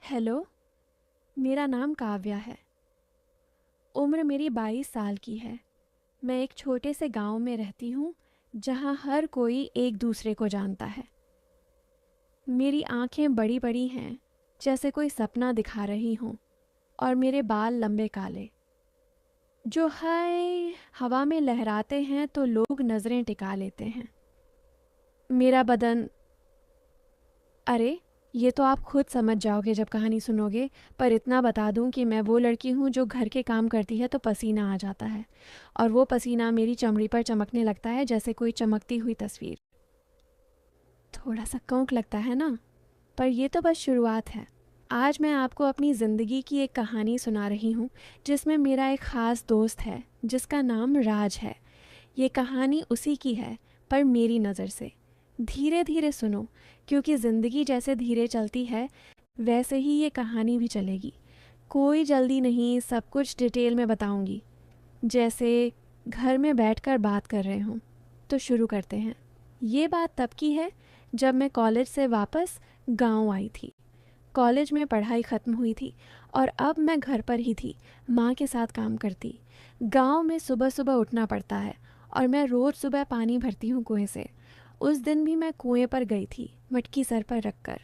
Hello, मेरा नाम काव्या है। उम्र मेरी 22 साल की है। मैं एक छोटे से गांव में रहती हूँ जहाँ हर कोई एक दूसरे को जानता है। मेरी आंखें बड़ी बड़ी हैं, जैसे कोई सपना दिखा रही हूँ, और मेरे बाल लंबे काले जो हाय हवा में लहराते हैं तो लोग नज़रें टिका लेते हैं। मेरा बदन, अरे ये तो आप खुद समझ जाओगे जब कहानी सुनोगे, पर इतना बता दूं कि मैं वो लड़की हूँ जो घर के काम करती है तो पसीना आ जाता है, और वो पसीना मेरी चमड़ी पर चमकने लगता है जैसे कोई चमकती हुई तस्वीर। थोड़ा सा कौंक लगता है ना, पर ये तो बस शुरुआत है। आज मैं आपको अपनी ज़िंदगी की एक कहानी सुना रही हूँ जिसमें मेरा एक ख़ास दोस्त है जिसका नाम राज है। ये कहानी उसी की है, पर मेरी नज़र से। धीरे धीरे सुनो, क्योंकि ज़िंदगी जैसे धीरे चलती है वैसे ही ये कहानी भी चलेगी। कोई जल्दी नहीं, सब कुछ डिटेल में बताऊंगी, जैसे घर में बैठकर बात कर रहे हों। तो शुरू करते हैं। ये बात तब की है जब मैं कॉलेज से वापस गांव आई थी। कॉलेज में पढ़ाई ख़त्म हुई थी और अब मैं घर पर ही थी, माँ के साथ काम करती। गांव में सुबह सुबह उठना पड़ता है और मैं रोज़ सुबह पानी भरती हूँ कुएं से। उस दिन भी मैं कुएं पर गई थी, मटकी सर पर रखकर।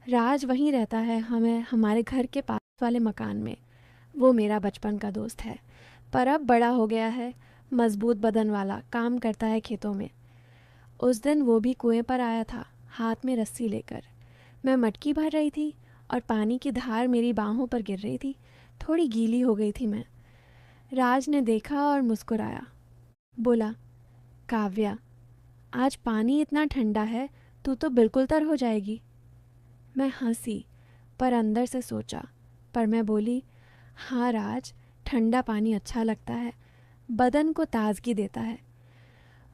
राज वहीं रहता है, हमें हमारे घर के पास वाले मकान में। वो मेरा बचपन का दोस्त है, पर अब बड़ा हो गया है, मजबूत बदन वाला, काम करता है खेतों में। उस दिन वो भी कुएं पर आया था, हाथ में रस्सी लेकर। मैं मटकी भर रही थी और पानी की धार मेरी बाहों पर गिर रही थी। थोड़ी गीली हो गई थी मैं। राज ने देखा और मुस्कुराया। बोला, काव्या, आज पानी इतना ठंडा है, तू तो बिल्कुल तर हो जाएगी। मैं हंसी, पर अंदर से सोचा। पर मैं बोली, हाँ राज, ठंडा पानी अच्छा लगता है, बदन को ताजगी देता है।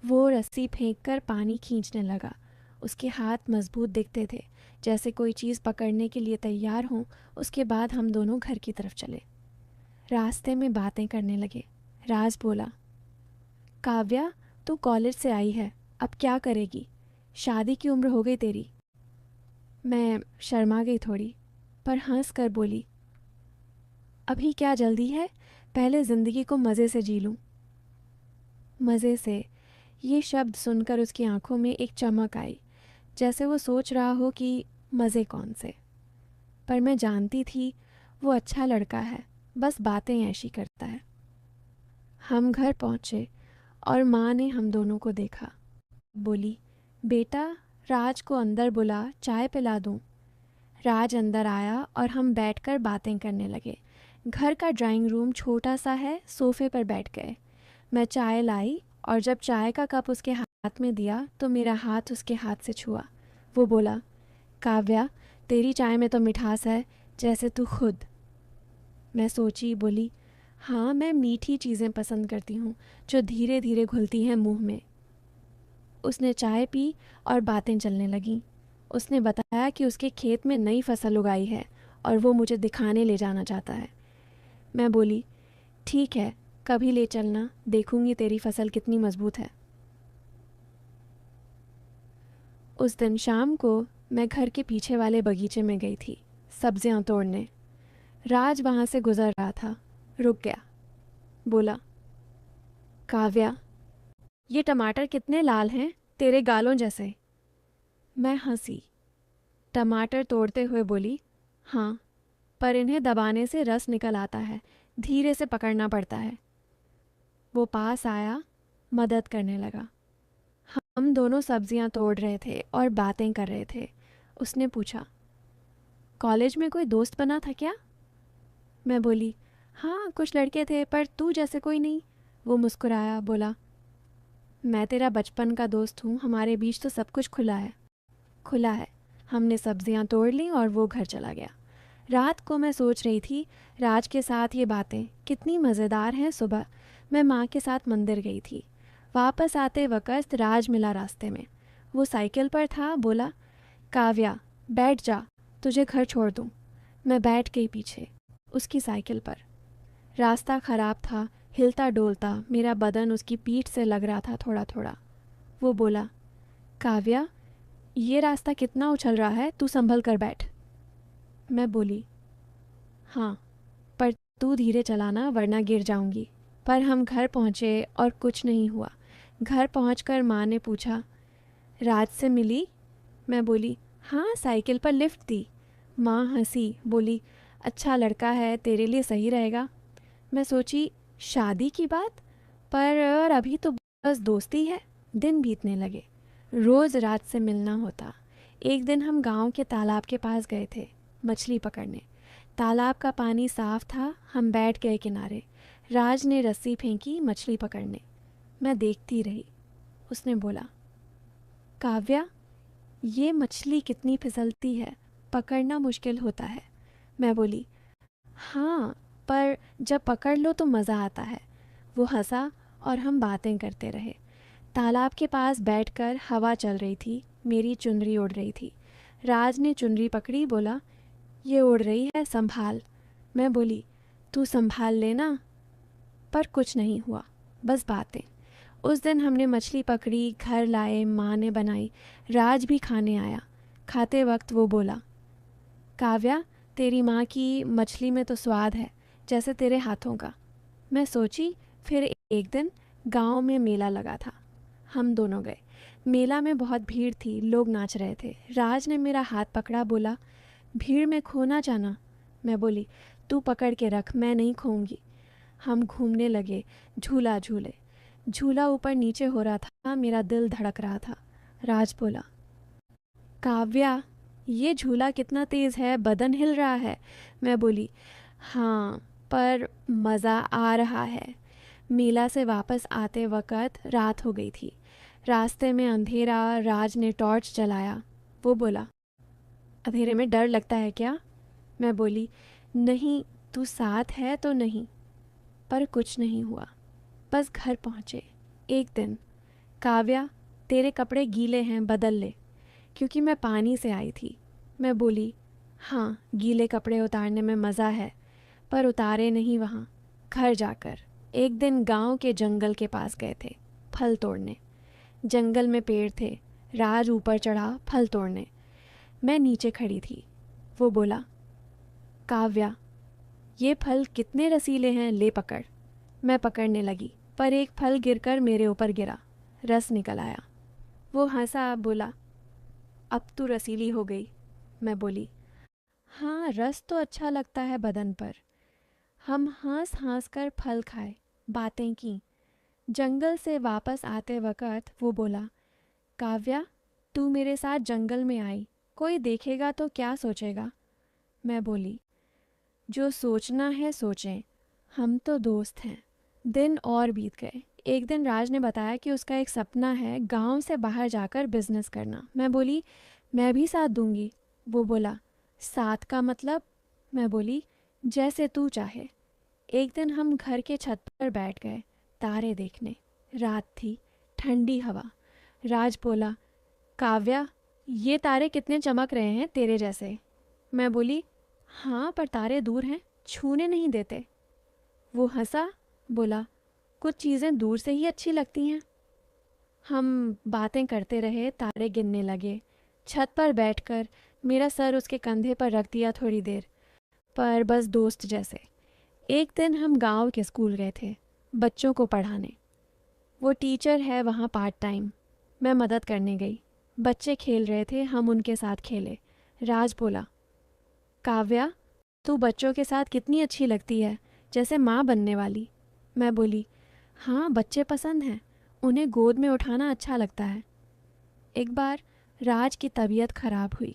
वो रस्सी फेंककर पानी खींचने लगा। उसके हाथ मजबूत दिखते थे, जैसे कोई चीज़ पकड़ने के लिए तैयार हों। उसके बाद हम दोनों घर की तरफ चले। रास्ते में बातें करने लगे। राज बोला, काव्या, तू कॉलेज से आई है, अब क्या करेगी? शादी की उम्र हो गई तेरी। मैं शर्मा गई थोड़ी, पर हंस कर बोली, अभी क्या जल्दी है, पहले ज़िंदगी को मज़े से जी लूँ। मज़े से, ये शब्द सुनकर उसकी आंखों में एक चमक आई, जैसे वो सोच रहा हो कि मज़े कौन से। पर मैं जानती थी वो अच्छा लड़का है, बस बातें ऐसी करता है। हम घर पहुँचे और माँ ने हम दोनों को देखा। बोली, बेटा, राज को अंदर बुला, चाय पिला दूँ। राज अंदर आया और हम बैठकर बातें करने लगे। घर का ड्राइंग रूम छोटा सा है, सोफे पर बैठ गए। मैं चाय लाई और जब चाय का कप उसके हाथ में दिया तो मेरा हाथ उसके हाथ से छुआ। वो बोला, काव्या, तेरी चाय में तो मिठास है, जैसे तू खुद। मैं सोची, बोली, हाँ, मैं मीठी चीज़ें पसंद करती हूँ जो धीरे धीरे घुलती हैं मुंह में। उसने चाय पी और बातें चलने लगीं। उसने बताया कि उसके खेत में नई फसल उगाई है और वो मुझे दिखाने ले जाना चाहता है। मैं बोली, ठीक है, कभी ले चलना, देखूंगी तेरी फसल कितनी मजबूत है। उस दिन शाम को मैं घर के पीछे वाले बगीचे में गई थी, सब्जियां तोड़ने। राज वहाँ से गुजर रहा था, रुक गया। बोला, काव्या, ये टमाटर कितने लाल हैं, तेरे गालों जैसे। मैं हंसी। टमाटर तोड़ते हुए बोली, हाँ, पर इन्हें दबाने से रस निकल आता है, धीरे से पकड़ना पड़ता है। वो पास आया, मदद करने लगा। हम दोनों सब्जियां तोड़ रहे थे और बातें कर रहे थे। उसने पूछा, कॉलेज में कोई दोस्त बना था क्या? मैं बोली, हाँ, कुछ लड़के थे, पर तू जैसे कोई नहीं। वो मुस्कुराया, बोला, मैं तेरा बचपन का दोस्त हूँ, हमारे बीच तो सब कुछ खुला है। खुला है। हमने सब्जियां तोड़ लीं और वो घर चला गया। रात को मैं सोच रही थी, राज के साथ ये बातें कितनी मज़ेदार हैं। सुबह मैं माँ के साथ मंदिर गई थी। वापस आते वक्त राज मिला रास्ते में। वो साइकिल पर था। बोला, काव्या, बैठ जा, तुझे घर छोड़ दूँ। मैं बैठ गई पीछे, उसकी साइकिल पर। रास्ता ख़राब था, हिलता डोलता, मेरा बदन उसकी पीठ से लग रहा था थोड़ा थोड़ा। वो बोला, काव्या, ये रास्ता कितना उछल रहा है, तू संभल कर बैठ। मैं बोली, हाँ, पर तू धीरे चलाना वरना गिर जाऊंगी। पर हम घर पहुँचे और कुछ नहीं हुआ। घर पहुँचकर माँ ने पूछा, राज से मिली? मैं बोली, हाँ, साइकिल पर लिफ्ट दी। माँ हंसी, बोली, अच्छा लड़का है, तेरे लिए सही रहेगा। मैं सोची, शादी की बात? पर अभी तो बस दोस्ती है। दिन बीतने लगे। रोज़ रात से मिलना होता। एक दिन हम गांव के तालाब के पास गए थे मछली पकड़ने। तालाब का पानी साफ था। हम बैठ गए किनारे। राज ने रस्सी फेंकी मछली पकड़ने। मैं देखती रही। उसने बोला, काव्या, ये मछली कितनी फिसलती है, पकड़ना मुश्किल होता है। मैं बोली, हाँ, पर जब पकड़ लो तो मज़ा आता है। वो हंसा और हम बातें करते रहे। तालाब के पास बैठकर हवा चल रही थी। मेरी चुनरी उड़ रही थी। राज ने चुनरी पकड़ी, बोला, ये उड़ रही है, संभाल। मैं बोली, तू संभाल लेना। पर कुछ नहीं हुआ, बस बातें। उस दिन हमने मछली पकड़ी, घर लाए, माँ ने बनाई। राज भी खाने आया। खाते वक्त वो बोला, काव्या, तेरी माँ की मछली में तो स्वाद है जैसे तेरे हाथों का। मैं सोची। फिर एक दिन गांव में मेला लगा था। हम दोनों गए। मेला में बहुत भीड़ थी, लोग नाच रहे थे। राज ने मेरा हाथ पकड़ा, बोला, भीड़ में खो ना जाना। मैं बोली, तू पकड़ के रख, मैं नहीं खोऊंगी। हम घूमने लगे, झूला झूले। झूला ऊपर नीचे हो रहा था, मेरा दिल धड़क रहा था। राज बोला, काव्या, ये झूला कितना तेज़ है, बदन हिल रहा है। मैं बोली, हाँ, पर मज़ा आ रहा है। मेला से वापस आते वक़्त रात हो गई थी। रास्ते में अंधेरा। राज ने टॉर्च जलाया। वो बोला, अंधेरे में डर लगता है क्या? मैं बोली, नहीं, तू साथ है तो नहीं। पर कुछ नहीं हुआ। बस घर पहुँचे। एक दिन, काव्या, तेरे कपड़े गीले हैं, बदल ले। क्योंकि मैं पानी से आई थी। मैं बोली, हाँ, गीले कपड़े उतारने में मज़ा है। पर उतारे नहीं वहाँ। घर जाकर एक दिन गांव के जंगल के पास गए थे फल तोड़ने। जंगल में पेड़ थे। राज ऊपर चढ़ा फल तोड़ने। मैं नीचे खड़ी थी। वो बोला, काव्या, ये फल कितने रसीले हैं, ले पकड़। मैं पकड़ने लगी, पर एक फल गिरकर मेरे ऊपर गिरा। रस निकल आया। वो हंसा, बोला, अब तू रसीली हो गई। मैं बोली, हाँ, रस तो अच्छा लगता है बदन पर। हम हंस हंस कर फल खाए, बातें की। जंगल से वापस आते वक़्त वो बोला, काव्या, तू मेरे साथ जंगल में आई, कोई देखेगा तो क्या सोचेगा? मैं बोली, जो सोचना है सोचें, हम तो दोस्त हैं। दिन और बीत गए। एक दिन राज ने बताया कि उसका एक सपना है गांव से बाहर जाकर बिजनेस करना। मैं बोली, मैं भी साथ दूंगी। वो बोला, साथ का मतलब? मैं बोली, जैसे तू चाहे। एक दिन हम घर के छत पर बैठ गए तारे देखने। रात थी, ठंडी हवा। राज बोला, काव्या, ये तारे कितने चमक रहे हैं, तेरे जैसे। मैं बोली, हाँ, पर तारे दूर हैं, छूने नहीं देते। वो हंसा, बोला, कुछ चीज़ें दूर से ही अच्छी लगती हैं। हम बातें करते रहे, तारे गिनने लगे। छत पर बैठकर मेरा सर उसके कंधे पर रख दिया थोड़ी देर, पर बस दोस्त जैसे। एक दिन हम गांव के स्कूल गए थे बच्चों को पढ़ाने। वो टीचर है वहाँ पार्ट टाइम। मैं मदद करने गई। बच्चे खेल रहे थे, हम उनके साथ खेले। राज बोला, काव्या, तू बच्चों के साथ कितनी अच्छी लगती है, जैसे माँ बनने वाली। मैं बोली, हाँ, बच्चे पसंद हैं, उन्हें गोद में उठाना अच्छा लगता है। एक बार राज की तबीयत खराब हुई।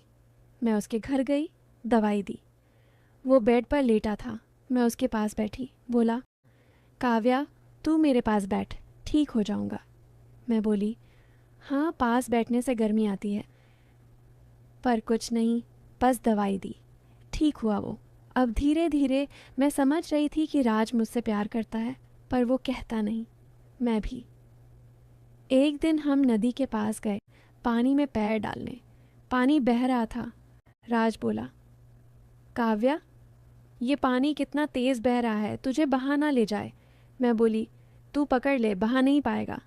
मैं उसके घर गई, दवाई दी। वो बेड पर लेटा था। मैं उसके पास बैठी। बोला, काव्या, तू मेरे पास बैठ, ठीक हो जाऊंगा। मैं बोली, हाँ, पास बैठने से गर्मी आती है। पर कुछ नहीं, बस दवाई दी, ठीक हुआ वो। अब धीरे धीरे मैं समझ रही थी कि राज मुझसे प्यार करता है, पर वो कहता नहीं। मैं भी। एक दिन हम नदी के पास गए पानी में पैर डालने। पानी बह रहा था। राज बोला, काव्या, ये पानी कितना तेज़ बह रहा है, तुझे बहा ना ले जाए। मैं बोली, तू पकड़ ले, बहा नहीं पाएगा।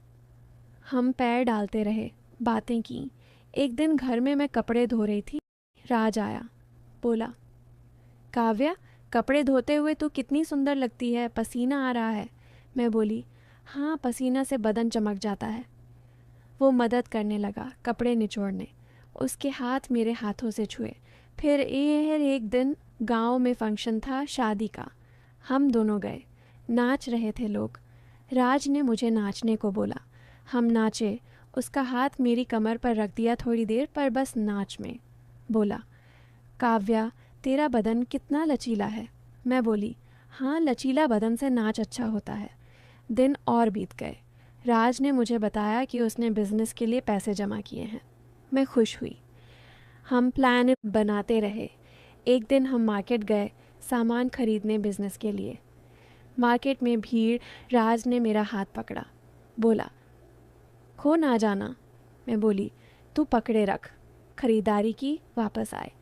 हम पैर डालते रहे, बातें की। एक दिन घर में मैं कपड़े धो रही थी। राज आया, बोला, काव्या, कपड़े धोते हुए तू कितनी सुंदर लगती है, पसीना आ रहा है। मैं बोली, हाँ, पसीना से बदन चमक जाता है। वो मदद करने लगा कपड़े निचोड़ने। उसके हाथ मेरे हाथों से छुए। फिर एक दिन गांव में फंक्शन था, शादी का। हम दोनों गए। नाच रहे थे लोग। राज ने मुझे नाचने को बोला। हम नाचे। उसका हाथ मेरी कमर पर रख दिया थोड़ी देर, पर बस नाच में। बोला, काव्या, तेरा बदन कितना लचीला है। मैं बोली, हाँ, लचीला बदन से नाच अच्छा होता है। दिन और बीत गए। राज ने मुझे बताया कि उसने बिजनेस के लिए पैसे जमा किए हैं। मैं खुश हुई। हम प्लान बनाते रहे। एक दिन हम मार्केट गए सामान खरीदने बिजनेस के लिए। मार्केट में भीड़। राज ने मेरा हाथ पकड़ा। बोला, खो ना जाना। मैं बोली, तू पकड़े रख। खरीदारी की, वापस आए।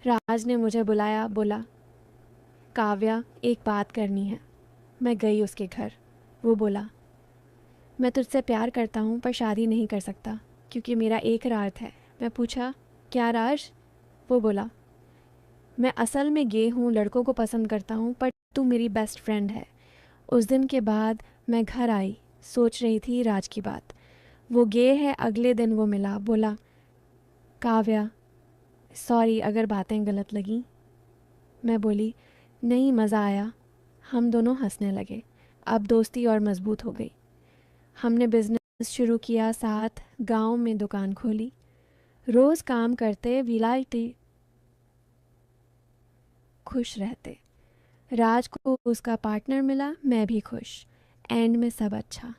राज ने मुझे बुलाया। बोला, काव्या, एक बात करनी है। मैं गई उसके घर। वो बोला, मैं तुझसे प्यार करता हूँ पर शादी नहीं कर सकता क्योंकि मेरा एक राज है। मैं पूछा, क्या राज? वो बोला, मैं असल में गे हूँ, लड़कों को पसंद करता हूँ, पर तू मेरी बेस्ट फ्रेंड है। उस दिन के बाद मैं घर आई, सोच रही थी राज की बात। वो गे है। अगले दिन वो मिला। बोला, काव्या, सॉरी अगर बातें गलत लगीं। मैं बोली, नहीं, मज़ा आया। हम दोनों हंसने लगे। अब दोस्ती और मज़बूत हो गई। हमने बिजनेस शुरू किया, साथ गांव में दुकान खोली। रोज़ काम करते, विलायते, खुश रहते। राज को उसका पार्टनर मिला, मैं भी खुश। एंड में सब अच्छा।